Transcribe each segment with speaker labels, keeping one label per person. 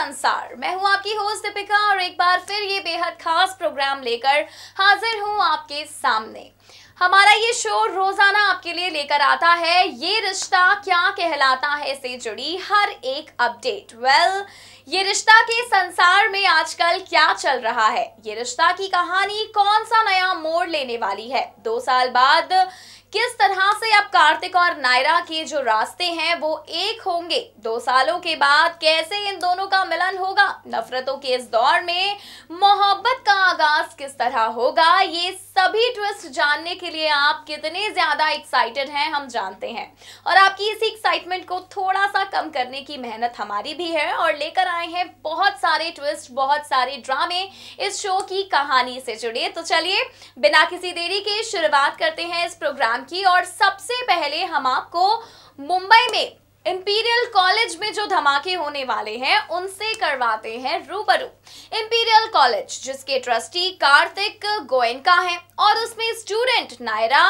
Speaker 1: संसार। मैं हूं आपकी होस्ट दीपिका और एक बार फिर ये बेहद खास प्रोग्राम लेकर हाजिर हूं आपके सामने। हमारा ये शो रोजाना आपके लिए लेकर आता है ये रिश्ता क्या कहलाता है से जुड़ी हर एक अपडेट। ये रिश्ता के संसार में आजकल क्या चल रहा है, ये रिश्ता की कहानी कौन सा नया मोड़ लेने वाली है, 2 साल बाद किस तरह से अब कार्तिक और नायरा के जो रास्ते हैं वो एक होंगे, 2 सालों के बाद कैसे इन दोनों का मिलन होगा, नफरतों के इस दौर में मोहब्बत का आगाज किस तरह होगा, ये सभी ट्विस्ट जानने के लिए आप कितने ज्यादा एक्साइटेड हैं हम जानते हैं। और आपकी इसी एक्साइटमेंट को थोड़ा सा कम करने की मेहनत हमारी भी है और लेकर आए हैं बहुत सारे ट्विस्ट, बहुत सारे ड्रामे इस शो की कहानी से जुड़े। तो चलिए बिना किसी देरी के शुरुआत करते हैं इस प्रोग्राम की। और सबसे पहले हम आपको मुंबई में इंपीरियल कॉलेज में जो धमाके होने वाले हैं उनसे करवाते हैं रूबरू। इंपीरियल कॉलेज जिसके ट्रस्टी कार्तिक गोयनका हैं और उसमें स्टूडेंट नायरा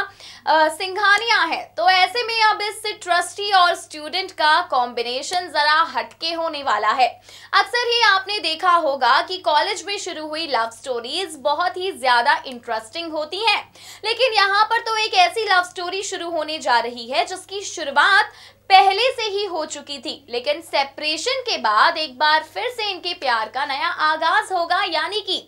Speaker 1: सिंघानिया है, तो ऐसे में अब इस ट्रस्टी और स्टूडेंट का कॉम्बिनेशन जरा हटके होने वाला है। अक्सर ही आपने देखा होगा कि कॉलेज में शुरू हुई लव स्टोरीज बहुत ही ज्यादा इंटरेस्टिंग होती हैं, लेकिन यहाँ पर तो एक ऐसी लव स्टोरी शुरू होने जा रही है जिसकी शुरुआत पहले से ही हो चुकी थी, लेकिन सेपरेशन के बाद एक बार फिर से इनके प्यार का नया आगाज होगा। यानी कि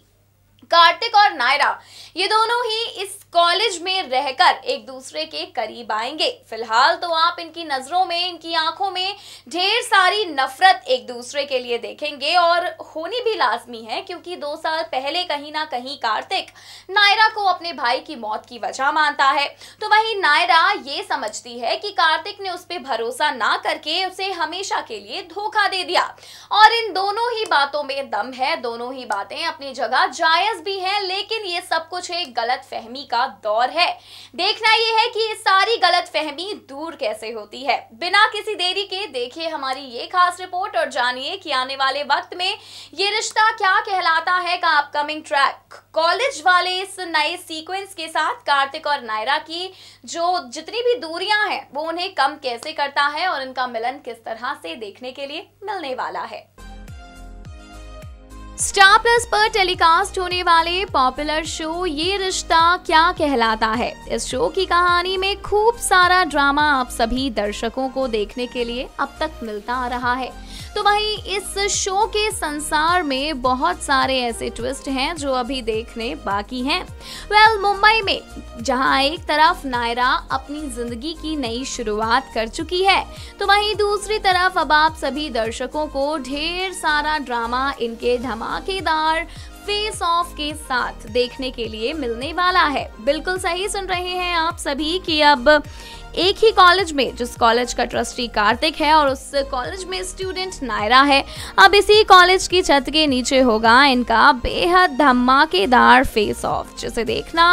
Speaker 1: कार्तिक और नायरा ये दोनों ही इस कॉलेज में रहकर एक दूसरे के करीब आएंगे। फिलहाल तो आप इनकी नजरों में, इनकी आंखों में ढेर सारी नफरत एक दूसरे के लिए देखेंगे और होनी भी लाजमी है, क्योंकि 2 साल पहले कहीं ना कहीं कार्तिक नायरा को अपने भाई की मौत की वजह मानता है, तो वहीं नायरा ये समझती है कि कार्तिक ने उस पर भरोसा ना करके उसे हमेशा के लिए धोखा दे दिया। और इन दोनों ही बातों में दम है, दोनों ही बातें अपनी जगह जायज भी है, लेकिन ये सब कुछ एक गलत फहमी का दौर है। देखना ये है कि ये सारी गलत फहमी दूर कैसे होती है। बिना किसी देरी के देखिए हमारी ये खास रिपोर्ट और जानिए कि आने वाले वक्त में ये रिश्ता क्या कहलाता है का अपकमिंग ट्रैक कॉलेज वाले इस नए सीक्वेंस के साथ कार्तिक और नायरा की जो जितनी भी दूरियां हैं वो उन्हें कम कैसे करता है और इनका मिलन किस तरह से देखने के लिए मिलने वाला है। स्टार प्लस पर टेलीकास्ट होने वाले पॉपुलर शो ये रिश्ता क्या कहलाता है, इस शो की कहानी में खूब सारा ड्रामा आप सभी दर्शकों को देखने के लिए अब तक मिलता आ रहा है, तो वहीं इस शो के संसार में बहुत सारे ऐसे ट्विस्ट हैं जो अभी देखने बाकी हैं। मुंबई में जहां एक तरफ नायरा अपनी जिंदगी की नई शुरुआत कर चुकी है, तो वहीं दूसरी तरफ अब आप सभी दर्शकों को ढेर सारा ड्रामा इनके धमाकेदार फेस ऑफ के साथ देखने के लिए मिलने वाला है। बिल्कुल सही सुन रहे हैं आप सभी कि अब एक ही कॉलेज में, जिस कॉलेज का ट्रस्टी कार्तिक है और उस कॉलेज में स्टूडेंट नायरा है, अब इसी कॉलेज की छत के नीचे होगा इनका बेहद धमाकेदार फेस ऑफ, जिसे देखना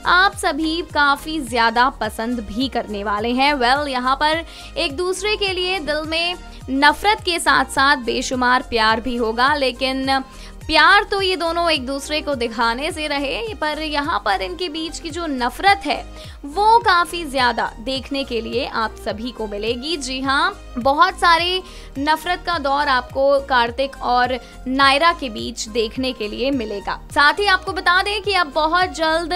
Speaker 1: आप सभी काफी ज्यादा पसंद भी करने वाले हैं। यहाँ पर एक दूसरे के लिए दिल में नफरत के साथ साथ बेशुमार प्यार भी होगा, लेकिन प्यार तो ये दोनों एक दूसरे को दिखाने से रहे, पर यहाँ पर इनके बीच की जो नफरत है वो काफी ज्यादा देखने के लिए आप सभी को मिलेगी। जी हाँ, बहुत सारे नफरत का दौर आपको कार्तिक और नायरा के बीच देखने के लिए मिलेगा। साथ ही आपको बता दें कि अब बहुत जल्द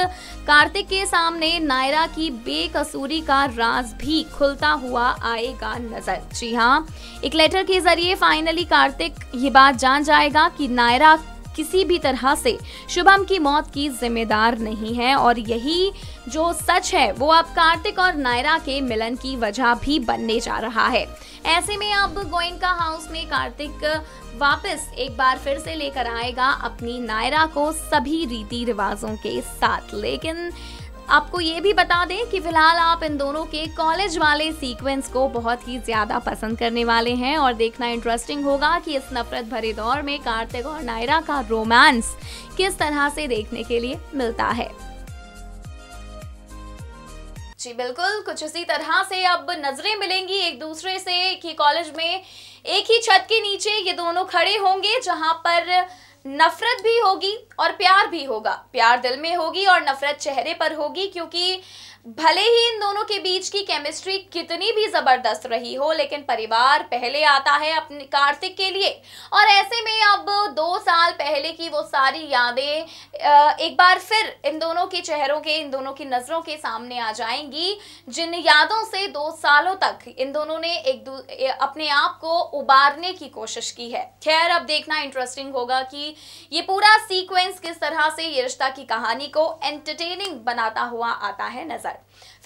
Speaker 1: कार्तिक के सामने नायरा की बेकसूरी का राज भी खुलता हुआ आएगा नजर। जी हाँ, एक लेटर के जरिए फाइनली कार्तिक ये बात जान जाएगा कि नायरा किसी भी तरह से शुभम की मौत की जिम्मेदार नहीं है, और यही जो सच है वो अब कार्तिक और नायरा के मिलन की वजह भी बनने जा रहा है। ऐसे में अब गोयनका हाउस में कार्तिक वापस एक बार फिर से लेकर आएगा अपनी नायरा को सभी रीति रिवाजों के साथ, लेकिन आपको ये भी बता दें कि फिलहाल आप इन दोनों के कॉलेज वाले सीक्वेंस को बहुत ही ज्यादा पसंद करने वाले हैं और देखना इंटरेस्टिंग होगा कि इस नफरत भरे दौर में कार्तिक और नायरा का रोमांस किस तरह से देखने के लिए मिलता है। जी बिल्कुल, कुछ इसी तरह से अब नजरें मिलेंगी एक दूसरे से। एक ही कॉलेज में, एक ही छत के नीचे ये दोनों खड़े होंगे, जहां पर नफरत भी होगी और प्यार भी होगा। प्यार दिल में होगी और नफरत चेहरे पर होगी, क्योंकि भले ही इन दोनों के बीच की केमिस्ट्री कितनी भी जबरदस्त रही हो, लेकिन परिवार पहले आता है अपने कार्तिक के लिए। और ऐसे में अब 2 साल पहले की वो सारी यादें एक बार फिर इन दोनों के चेहरों के, इन दोनों की नजरों के सामने आ जाएंगी, जिन यादों से 2 सालों तक इन दोनों ने अपने आप को उबारने की कोशिश की है। खैर, अब देखना इंटरेस्टिंग होगा कि ये पूरा सीक्वेंस किस तरह से ये रिश्ता की कहानी को एंटरटेनिंग बनाता हुआ आता है नजर।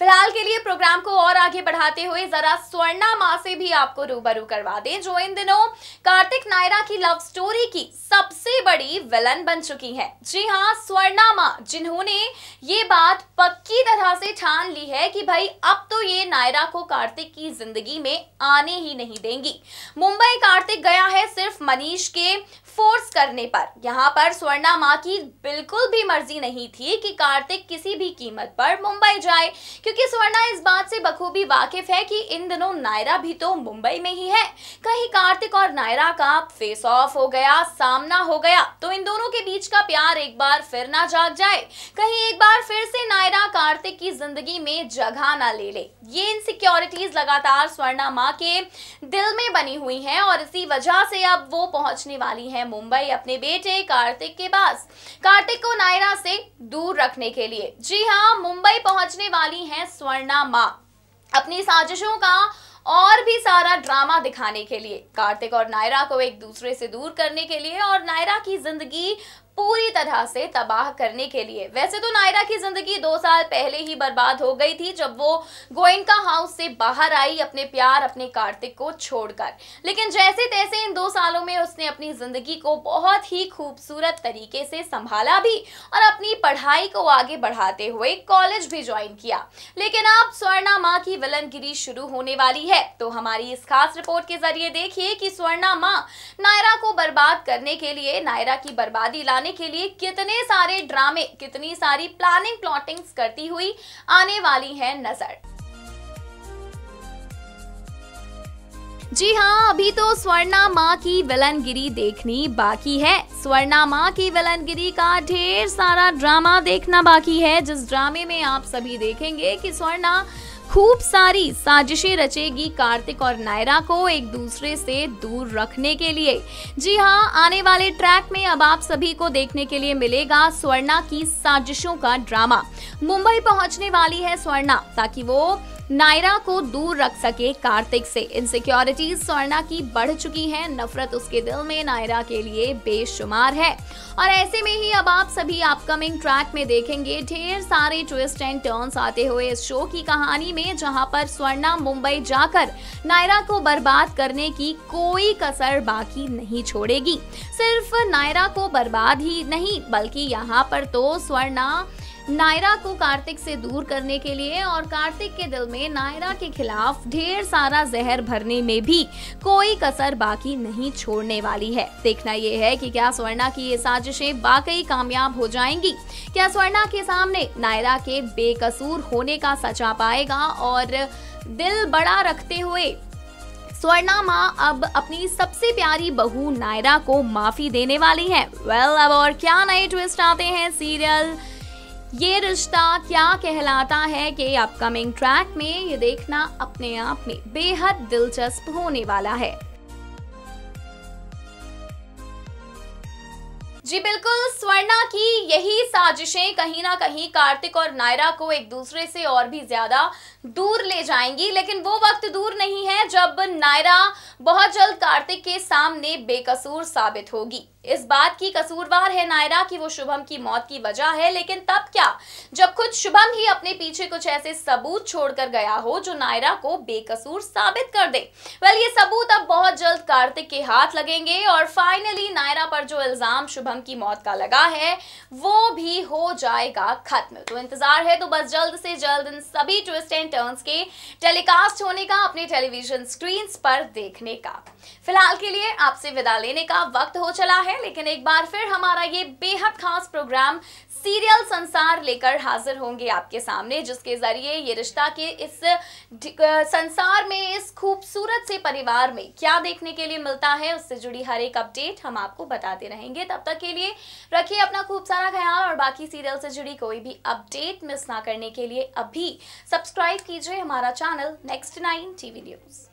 Speaker 1: फिलहाल के लिए प्रोग्राम को और आगे बढ़ाते हुए जरा स्वर्णा माँ से भी आपको रूबरू करवा दें, जो इन दिनों कार्तिक नायरा की लव स्टोरी की सबसे बड़ी विलन बन चुकी है। जी हाँ, स्वर्णा माँ, जिन्होंने ये बात पक्की तरह से ठान ली है कि भाई अब तो ये नायरा को कार्तिक की जिंदगी में आने ही नहीं देंगी। मुंबई कार्तिक गया है सिर्फ मनीष के फोर्स करने पर। यहाँ पर स्वर्णा माँ की बिल्कुल भी मर्जी नहीं थी कि कार्तिक किसी भी कीमत पर मुंबई जाए, क्योंकि स्वर्णा इस बात से बखूबी वाकिफ है कि इन दिनों नायरा भी तो मुंबई में ही है। कहीं कार्तिक और नायरा का फेस ऑफ हो गया, सामना हो गया, तो इन दोनों के बीच का प्यार एक बार फिर ना जाग जाए, कहीं एक बार फिर से नायरा कार्तिक की जिंदगी में जगह ना ले ले। ये इनसिक्योरिटीज लगातार स्वर्णा माँ के दिल में बनी हुई हैं और इसी वजह से अब वो पहुंचने वाली है मुंबई अपने बेटे कार्तिक के पास, कार्तिक को नायरा से दूर रखने के लिए। जी हाँ, मुंबई पहुंचने वाली हैं स्वर्णा माँ अपनी साजिशों का और भी सारा ड्रामा दिखाने के लिए, कार्तिक और नायरा को एक दूसरे से दूर करने के लिए और नायरा की जिंदगी पूरी तरह से तबाह करने के लिए। वैसे तो नायरा की जिंदगी 2 साल पहले ही बर्बाद हो गई थी जब वो गोयनका हाउस से बाहर आई अपने प्यार, अपने कार्तिक को छोड़कर, लेकिन जैसे तैसे इन 2 सालों में उसने अपनी जिंदगी को बहुत ही खूबसूरत तरीके से संभाला भी और अपनी पढ़ाई को आगे बढ़ाते हुए कॉलेज भी ज्वाइन किया। लेकिन अब स्वर्णा माँ की विलनगिरी शुरू होने वाली है, तो हमारी इस खास रिपोर्ट के जरिए देखिए कि स्वर्णा माँ नायरा को बर्बाद करने के लिए, नायरा की बर्बादी लाने के लिए कितने सारे ड्रामे, कितनी सारी प्लानिंग प्लॉटिंग्स करती हुई आने वाली है नजर। जी हाँ, अभी तो स्वर्णा माँ की विलनगिरी देखनी बाकी है। स्वर्णा माँ की विलनगिरी का ढेर सारा ड्रामा देखना बाकी है, जिस ड्रामे में आप सभी देखेंगे कि स्वर्णा खूब सारी साजिशें रचेगी कार्तिक और नायरा को एक दूसरे से दूर रखने के लिए। जी हाँ, आने वाले ट्रैक में अब आप सभी को देखने के लिए मिलेगा स्वर्णा की साजिशों का ड्रामा। मुंबई पहुंचने वाली है स्वर्णा ताकि वो नायरा को दूर रख सके कार्तिक से। इनसिक्योरिटीज स्वर्णा की बढ़ चुकी है, नफरत उसके दिल में नायरा के लिए बेशुमार है और ऐसे में ही अब आप सभी अपकमिंग ट्रैक में देखेंगे ढेर सारे ट्विस्ट एंड टर्न्स आते हुए इस शो की कहानी में, जहां पर स्वर्णा मुंबई जाकर नायरा को बर्बाद करने की कोई कसर बाकी नहीं छोड़ेगी। सिर्फ नायरा को बर्बाद ही नहीं, बल्कि यहाँ पर तो स्वर्णा नायरा को कार्तिक से दूर करने के लिए और कार्तिक के दिल में नायरा के खिलाफ ढेर सारा जहर भरने में भी कोई कसर बाकी नहीं छोड़ने वाली है। देखना यह है कि क्या स्वर्णा की ये साजिशें वाकई कामयाब हो जाएंगी, क्या स्वर्णा के सामने नायरा के बेकसूर होने का सच आ पाएगा और दिल बड़ा रखते हुए स्वर्णा माँ अब अपनी सबसे प्यारी बहू नायरा को माफी देने वाली है। अब और क्या नए ट्विस्ट आते हैं सीरियल ये रिश्ता क्या कहलाता है कि अपकमिंग ट्रैक में ये देखना अपने आप में बेहद दिलचस्प होने वाला है। जी बिल्कुल, स्वर्णा की यही साजिशें कहीं ना कहीं कार्तिक और नायरा को एक दूसरे से और भी ज्यादा दूर ले जाएंगी, लेकिन वो वक्त दूर नहीं है जब नायरा बहुत जल्द कार्तिक के सामने बेकसूर साबित होगी। इस बात की कसूरवार है नायरा कि वो शुभम की मौत की वजह है, लेकिन तब क्या जब खुद शुभम ही अपने पीछे कुछ ऐसे सबूत छोड़कर गया हो जो नायरा को बेकसूर साबित कर दे। ये सबूत अब बहुत जल्द कार्तिक के हाथ लगेंगे और फाइनली नायरा पर जो इल्जाम शुभम की मौत का लगा है वो भी हो जाएगा खत्म। तो इंतजार है तो बस जल्द से जल्द इन सभी ट्विस्ट एंड टर्न्स के टेलीकास्ट होने का अपने टेलीविजन स्क्रीन पर देखने का। फिलहाल के लिए आपसे विदा लेने का वक्त हो चला है, लेकिन एक बार फिर हमारा ये बेहद खास प्रोग्राम सीरियल संसार लेकर हाजिर होंगे आपके सामने, जिसके जरिए ये रिश्ता के इस संसार में, इस खूबसूरत से परिवार में क्या देखने के लिए मिलता है, उससे जुड़ी हर एक अपडेट हम आपको बताते रहेंगे। तब तक के लिए रखिए अपना खूब सारा ख्याल और बाकी सीरियल से जुड़ी कोई भी अपडेट मिस ना करने के लिए अभी सब्सक्राइब कीजिए हमारा चैनल नेक्स्ट 9 टीवी न्यूज़।